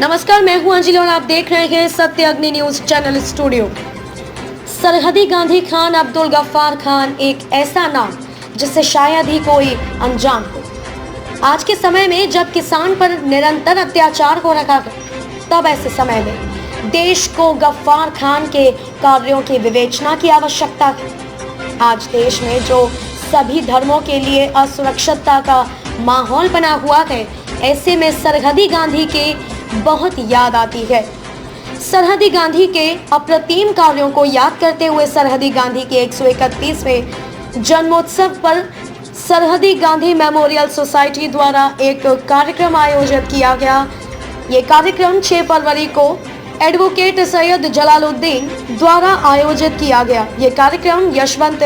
नमस्कार, मैं हूं अंजलि और आप देख रहे हैं सत्य अग्नि न्यूज चैनल स्टूडियो। सरहदी गांधी खान अब्दुल गफ्फार खान एक ऐसा नाम जिससे शायद ही कोई अनजान हो। आज के समय में जब किसान पर निरंतर अत्याचार हो रखा है, तब ऐसे समय में देश को गफ्फार खान के कार्यों की विवेचना की आवश्यकता है। आज देश में जो सभी धर्मों के लिए असुरक्षितता का माहौल बना हुआ है, ऐसे में सरहदी गांधी के बहुत याद आती है। सरहदी गांधी के अप्रतिम कार्यों को याद करते हुए सरहदी गांधी के 131वें जन्मोत्सव पर सरहदी गांधी मेमोरियल सोसाइटी द्वारा एक कार्यक्रम आयोजित किया गया। ये कार्यक्रम 6 फरवरी को एडवोकेट सैयद जलालुद्दीन द्वारा आयोजित किया गया। ये कार्यक्रम यशवंत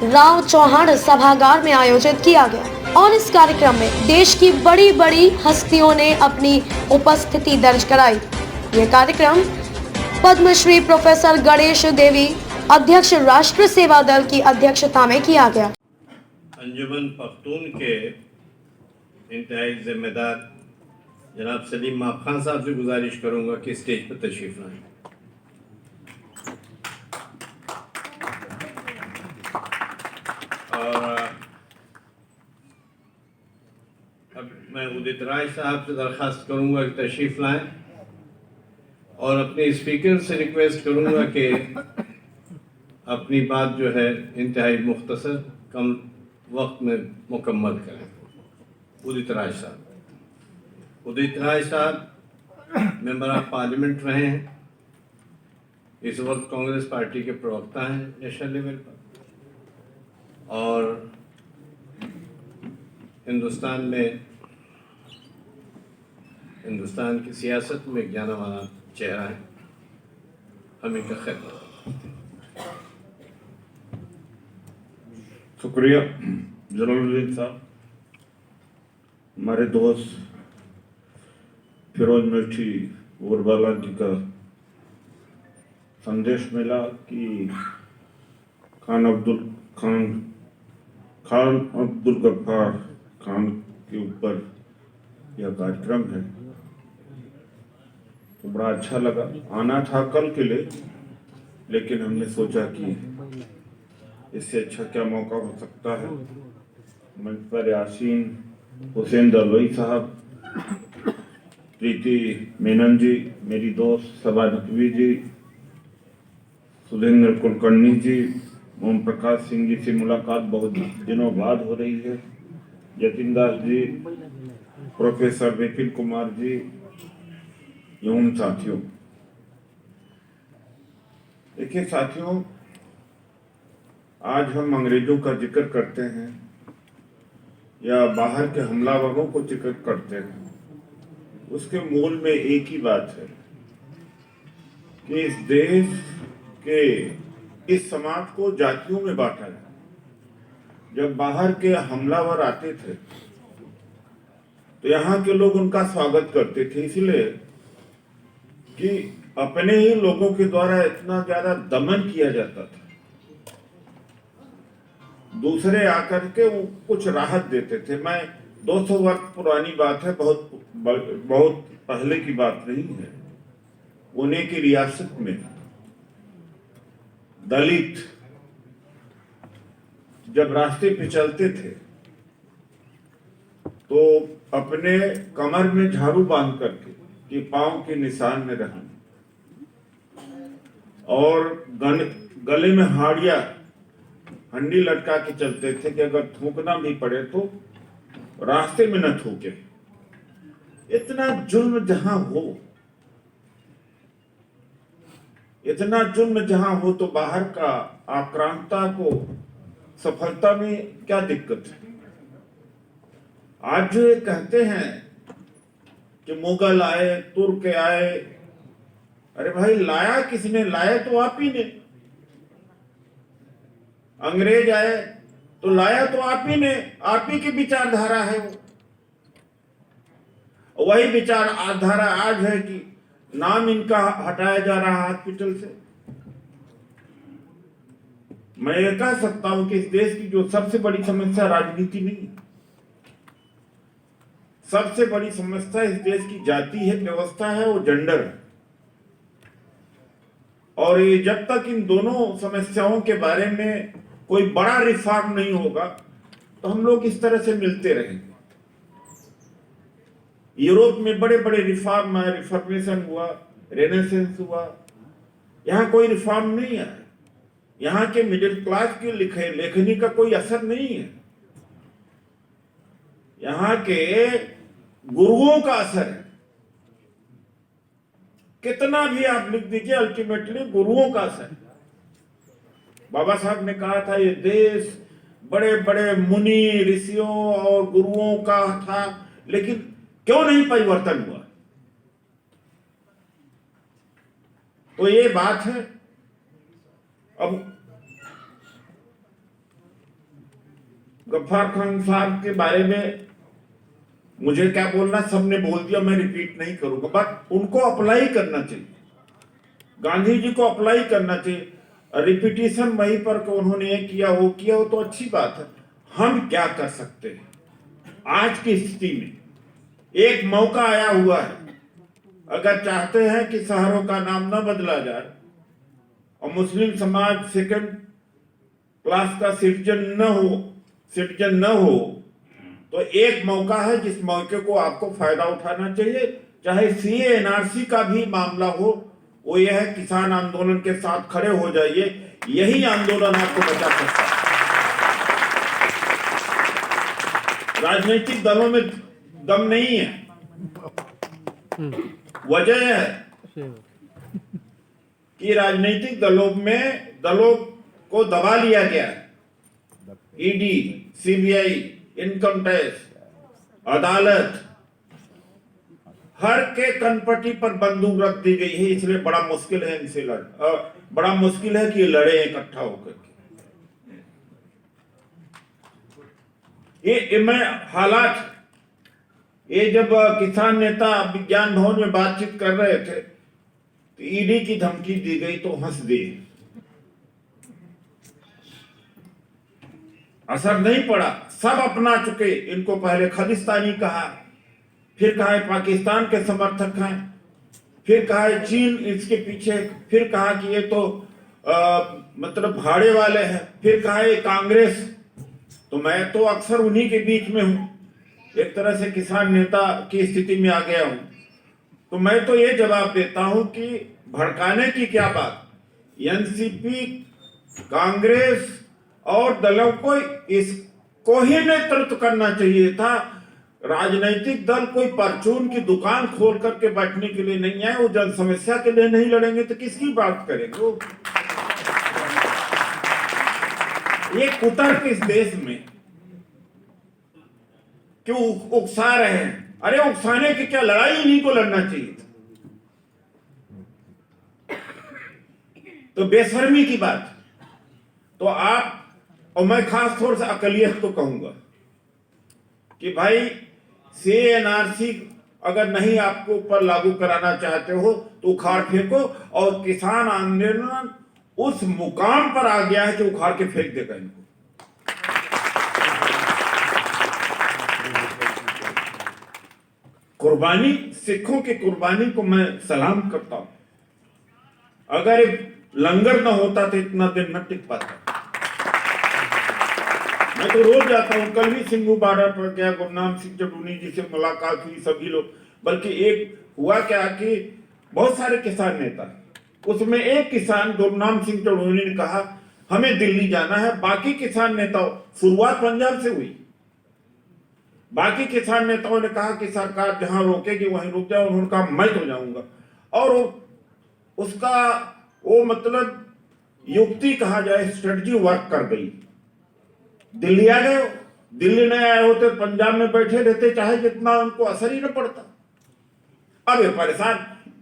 राव चौहान सभागार में आयोजित किया गया और इस कार्यक्रम में देश की बड़ी बड़ी हस्तियों ने अपनी उपस्थिति दर्ज कराई। ये कार्यक्रम पद्मश्री प्रोफेसर गणेश देवी अध्यक्ष राष्ट्र सेवा दल की अध्यक्षता में किया गया। अंजुमन पख्तून के इंतहाई जिम्मेदार जनाब सलीम माफ खान साहब से गुजारिश करूंगा कि स्टेज पर तशरीफ लाएं। और अब मैं उदित राय साहब से दरख्वास्त करूंगा कि तशरीफ लाएं और अपने स्पीकर से रिक्वेस्ट करूंगा कि अपनी बात जो है इंतहाई मुख्तसर कम वक्त में मुकम्मल करें। उदित राय साहब मेंबर ऑफ पार्लियामेंट रहे हैं, इस वक्त कांग्रेस पार्टी के प्रवक्ता हैं नेशनल लेवल पर और हिंदुस्तान की सियासत में एक जाना माना चेहरा है। हम इनका खैर शुक्रिया जलालुद्दीन साहब। हमारे दोस्त फिरोज मिर्ची उर्बाला जी का संदेश मिला कि खान अब्दुल गफ्फार खान के ऊपर यह कार्यक्रम है, तो बड़ा अच्छा लगा। आना था कल के लिए, लेकिन हमने सोचा कि इससे अच्छा क्या मौका हो सकता है। मंच पर यासीन हुसैन दलवई साहब, प्रीति मेनन जी, मेरी दोस्त सबा नकवी जी, सुधींद्र कुलकर्णी जी, ओम प्रकाश सिंह जी से मुलाकात बहुत दिनों बाद हो रही है, जतिन दास जी, प्रोफेसर विपिन कुमार जी, एवं साथियों। देखिए साथियों, आज हम अंग्रेजों का जिक्र करते हैं या बाहर के हमलावरों को जिक्र करते हैं, उसके मूल में एक ही बात है कि इस देश के इस समाज को जातियों में बांटा है। जब बाहर के हमलावर आते थे तो यहाँ के लोग उनका स्वागत करते थे, इसलिए कि अपने ही लोगों के द्वारा इतना ज्यादा दमन किया जाता था। दूसरे आकर के वो कुछ राहत देते थे। मैं 200 वर्ष पुरानी बात है, बहुत पहले की बात नहीं है। पुणे की रियासत में दलित जब रास्ते पे चलते थे तो अपने कमर में झाड़ू बांध करके कि पांव के निशान में रहना और गले में हंडी लटका के चलते थे कि अगर थूकना भी पड़े तो रास्ते में न थूके। इतना जुल्म जहां हो तो बाहर का आक्रांता को सफलता में क्या दिक्कत है। आज जो ये कहते हैं कि मुगल आए, तुर्क आए, अरे भाई लाया किसने? लाया तो आप ही ने। अंग्रेज आए तो लाया तो आप ही ने, आप ही की विचारधारा है वो। वही विचारधारा आज है कि नाम इनका हटाया जा रहा है हॉस्पिटल से। मैं ये कह सकता हूं कि इस देश की जो सबसे बड़ी समस्या राजनीति नहीं, सबसे बड़ी समस्या इस देश की जाति है, व्यवस्था है, वो जेंडर है। और ये जब तक इन दोनों समस्याओं के बारे में कोई बड़ा रिफॉर्म नहीं होगा तो हम लोग इस तरह से मिलते रहेंगे। यूरोप में बड़े बड़े रिफॉर्म आए, रिफॉर्मेशन हुआ, रेनेसेंस हुआ। यहाँ कोई रिफॉर्म नहीं है। यहाँ के मिडिल क्लास की लेखनी का कोई असर नहीं है। यहाँ के गुरुओं का असर है। कितना भी आप लिख दीजिए, अल्टीमेटली गुरुओं का असर। बाबा साहब ने कहा था ये देश बड़े बड़े मुनि ऋषियों और गुरुओं का था, लेकिन क्यों नहीं परिवर्तन हुआ? तो ये बात है। अब गफ्फार खान साहब के बारे में मुझे क्या बोलना, सबने बोल दिया, मैं रिपीट नहीं करूंगा। बट उनको अप्लाई करना चाहिए, गांधी जी को अप्लाई करना चाहिए। रिपीटिशन वहीं पर कि उन्होंने ये किया वो किया, वो तो अच्छी बात है। हम क्या कर सकते हैं आज की स्थिति में? एक मौका आया हुआ है। अगर चाहते हैं कि शहरों का नाम न बदला जाए और मुस्लिम समाज सेकंड क्लास का सिटीजन न हो, तो एक मौका है जिस मौके को आपको फायदा उठाना चाहिए। चाहे सीए एनआरसी का भी मामला हो, वो यह है किसान आंदोलन के साथ खड़े हो जाइए। यही आंदोलन आपको बचा सकता है। राजनीतिक दलों में दम नहीं है। वजह है कि राजनीतिक दलों को दबा लिया गया है। ईडी, सीबीआई, इनकम टैक्स, अदालत, हर के कनपटी पर बंदूक रख दी गई है। इसलिए बड़ा मुश्किल है इनसे बड़ा मुश्किल है कि ये लड़े इकट्ठा होकर के। ये मैं हालात, ये जब किसान नेता विज्ञान भवन में बातचीत कर रहे थे तो ईडी की धमकी दी गई तो हंस दिए। असर नहीं पड़ा, सब अपना चुके। इनको पहले खालिस्तानी कहा, फिर कहा पाकिस्तान के समर्थक हैं, फिर कहा चीन इसके पीछे, फिर कहा कि ये तो मतलब भाड़े वाले हैं, फिर कहा ये कांग्रेस। तो मैं तो अक्सर उन्हीं के बीच में हूं, एक तरह से किसान नेता की स्थिति में आ गया हूं। तो मैं तो ये जवाब देता हूं कि भड़काने की क्या बात। एनसीपी, कांग्रेस और दलों को इसको ही नेतृत्व करना चाहिए था। राजनीतिक दल कोई परचून की दुकान खोल करके बैठने के लिए नहीं है। वो जन समस्या के लिए नहीं लड़ेंगे तो किसकी बात करेंगे? ये कुतर्क इस देश में क्यों उकसा रहे हैं? अरे उकसाने की क्या, लड़ाई इन्हीं को लड़ना चाहिए। तो बेशर्मी की बात। तो आप और मैं खास तौर से अकलियत को कहूंगा कि भाई सीएनआरसी अगर नहीं आपको ऊपर लागू कराना चाहते हो तो उखाड़ फेंको। और किसान आंदोलन उस मुकाम पर आ गया है कि उखाड़ के फेंक देगा इनको। कुर्बानी, सिखों की कुर्बानी को मैं सलाम करता हूं। अगर लंगर न होता तो इतना दिन न टिक पाता। मैं तो रोज जाता हूँ। कल भी सिंघू बॉर्डर पर गया, गुरनाम सिंह चढ़ूनी जी से मुलाकात हुई, सभी लोग। बल्कि एक हुआ क्या कि बहुत सारे किसान नेता, उसमें एक किसान गुरनाम सिंह चढ़ूनी ने कहा हमें दिल्ली जाना है। बाकी किसान नेताओं, शुरुआत पंजाब से हुई, बाकी किसान नेताओं ने कहा कि सरकार जहां रोकेगी वहीं रुक जाओ। उन्होंने कहा मैं तो जाऊंगा। और उसका वो मतलब युक्ति कहा जाए, स्ट्रेटजी वर्क कर गई। दिल्ली आ गए। दिल्ली नहीं आए होते पंजाब में बैठे रहते, चाहे जितना उनको असर ही न पड़ता। अब ये परेशान,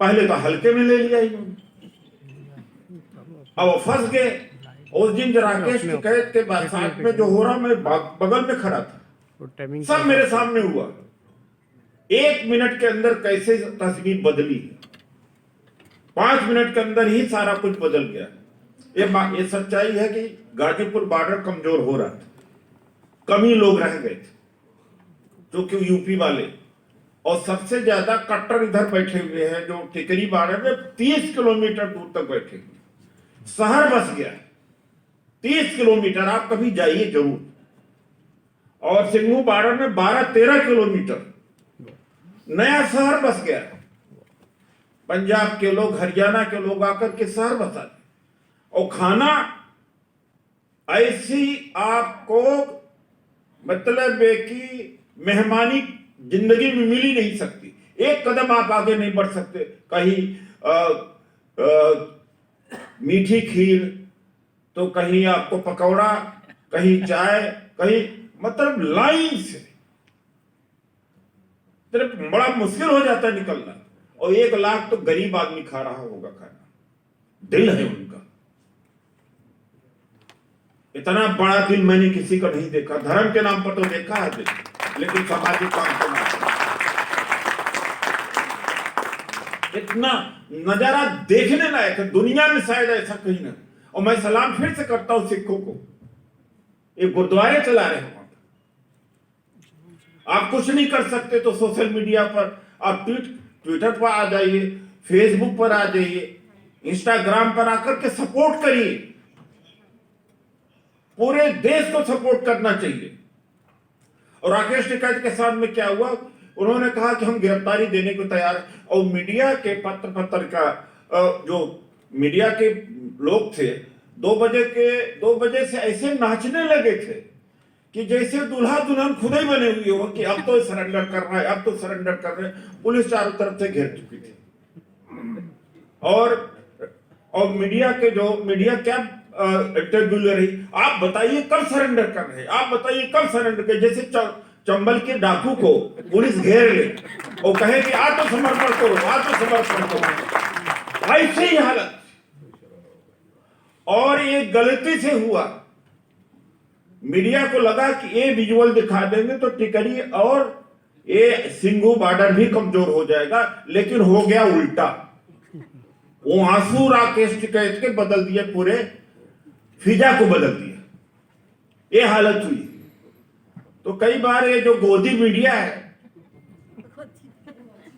पहले तो हल्के में ले लिया इन्होंने, अब वो फंस गए। उस दिन राकेश टिकैत के बाद साथ में जो हो रहा, मैं बगल में खड़ा था, सब मेरे सामने हुआ। 1 मिनट के अंदर कैसे तस्वीर बदली, 5 मिनट के अंदर ही सारा कुछ बदल गया। ये सच्चाई है कि गाजीपुर बॉर्डर कमजोर हो रहा था, कम ही लोग रह गए थे, जो कि यूपी वाले और सबसे ज्यादा कट्टर इधर बैठे हुए हैं जो टिकरी बॉर्डर में 30 किलोमीटर दूर तक बैठे हुए। शहर बस गया 30 किलोमीटर, आप कभी जाइए जरूर। और सिंघू बॉर्डर में 12-13 किलोमीटर नया शहर बस गया। पंजाब के लोग, हरियाणा के लोग आकर के शहर बसा दे, और खाना ऐसी आपको मतलब है कि मेहमानी जिंदगी में मिल ही नहीं सकती। एक कदम आप आगे नहीं बढ़ सकते। कहीं मीठी खीर, तो कहीं आपको पकौड़ा, कहीं चाय, कहीं मतलब लाइन से बड़ा मुश्किल हो जाता है निकलना। और 1 लाख तो गरीब आदमी खा रहा होगा खाना, दिल है उनका। इतना बड़ा दिल मैंने किसी का नहीं देखा। धर्म के नाम पर तो देखा है दिल, लेकिन सामाजिक काम के नाम पर इतना नजारा देखने लायक है, दुनिया में शायद ऐसा कहीं ना। और मैं सलाम फिर से करता हूं सिखों को, ये गुरुद्वारे चला रहे हैं। आप कुछ नहीं कर सकते तो सोशल मीडिया पर आप ट्विटर पर आ जाइए, फेसबुक पर आ जाइए, इंस्टाग्राम पर आकर के सपोर्ट करिए। पूरे देश को सपोर्ट करना चाहिए। और राकेश टिकैत के साथ में क्या हुआ, उन्होंने कहा कि हम गिरफ्तारी देने को तैयार हैं। और मीडिया के पत्रकार जो मीडिया के लोग थे 2 बजे से ऐसे नाचने लगे थे कि जैसे दूल्हा दुल्हन खुद ही बने हुए हो कि अब तो सरेंडर कर रहा है, अब तो सरेंडर कर रहे हैं। पुलिस चारों तरफ से घेर चुकी थी। और मीडिया क्या इंटरव्यू ले रही, आप बताइए कब सरेंडर कर रहे हैं, आप बताइए कब सरेंडर कर। जैसे चंबल के डाकू को पुलिस घेर ले और कहे कि आत्मसमर्पण करो, आत्मसमर्पण करो। ऐसी ही हालत। और ये गलती से हुआ। मीडिया को लगा कि ये विजुअल दिखा देंगे तो टिकरी और ये सिंघू बॉर्डर भी कमजोर हो जाएगा, लेकिन हो गया उल्टा। वो आंसू राकेश टिकैत के बदल दिए, पूरे फिजा को बदल दिया। ये हालत हुई। तो कई बार ये जो गोदी मीडिया है,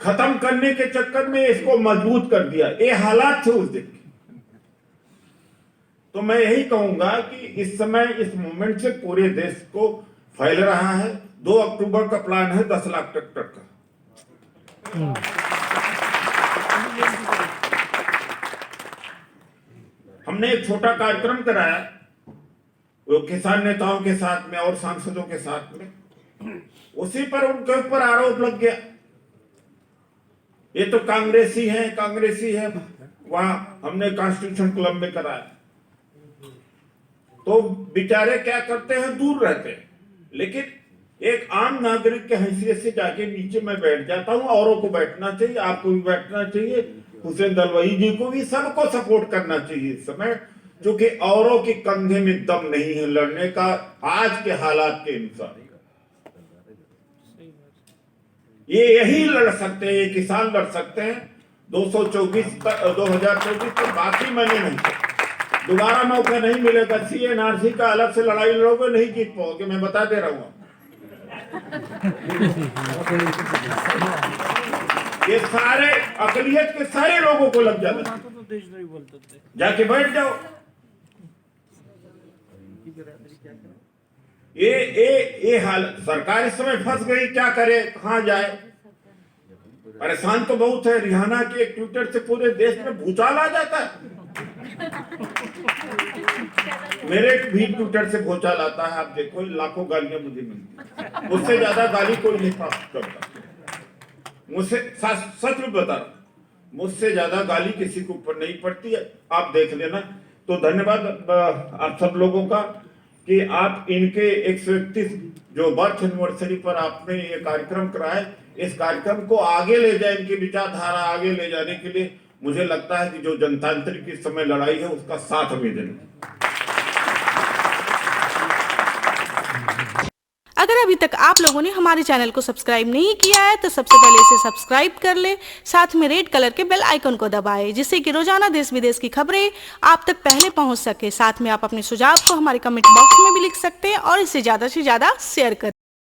खत्म करने के चक्कर में इसको मजबूत कर दिया। ये हालात थे उस दिन। तो मैं यही कहूंगा कि इस समय इस मूवमेंट से पूरे देश को फैल रहा है। 2 अक्टूबर का प्लान है 10 लाख ट्रैक्टर का। हमने एक छोटा कार्यक्रम कराया वो किसान नेताओं के साथ में और सांसदों के साथ में। उसी पर उनके ऊपर आरोप लग गया, ये तो कांग्रेसी है। वहां हमने कॉन्स्टिट्यूशन क्लब में कराया। तो बेचारे क्या करते हैं, दूर रहते हैं। लेकिन एक आम नागरिक के हैसियत से जाके नीचे मैं बैठ जाता हूं। औरों को बैठना चाहिए, आपको भी बैठना चाहिए, हुसैन दलवाई जी को भी, सबको सपोर्ट करना चाहिए इस समय, क्योंकि औरों के कंधे में दम नहीं है लड़ने का आज के हालात के अनुसार। ये यही लड़ सकते हैं, किसान लड़ सकते हैं 2024 तक। बाकी मैंने नहीं, दोबारा मौका नहीं मिलेगा। CNRC का अलग से लड़ाई लड़ोगे, नहीं जीत पाओगे, मैं बता दे रहा हूं। ये सारे अकलियत के सारे लोगों को लग जाना, जाके बैठ जाओ। ये हाल, सरकार इस समय फंस गई, क्या करे, कहां जाए। परेशान तो बहुत है। रिहाना के एक ट्विटर से पूरे देश में भूचाल आ जाता है। मेरे भी ट्विटर से भूचाल आता है। आप देखो, लाखों गालियां मुझे मिलती, मुझसे ज्यादा गाली कोई नहीं प्राप्त करता। मुझसे सच में बता रहा, मुझसे ज्यादा गाली किसी के ऊपर नहीं पड़ती है। आप देख लेना। तो धन्यवाद आप सब लोगों का कि आप इनके 131 जो बर्थ एनिवर्सरी पर आपने ये कार्यक्रम कराया। इस कार्यक्रम को आगे ले जाए, इनकी विचारधारा आगे ले जाने के लिए मुझे लगता है कि जो जनतांत्रिक इस समय लड़ाई है उसका साथ हमें देना। अगर अभी तक आप लोगों ने हमारे चैनल को सब्सक्राइब नहीं किया है तो सबसे पहले इसे सब्सक्राइब कर ले, साथ में रेड कलर के बेल आइकन को दबाएं, जिससे कि रोजाना देश विदेश की खबरें आप तक पहले पहुंच सके। साथ में आप अपने सुझाव को हमारे कमेंट बॉक्स में भी लिख सकते हैं और इसे ज़्यादा से ज़्यादा शेयर करें।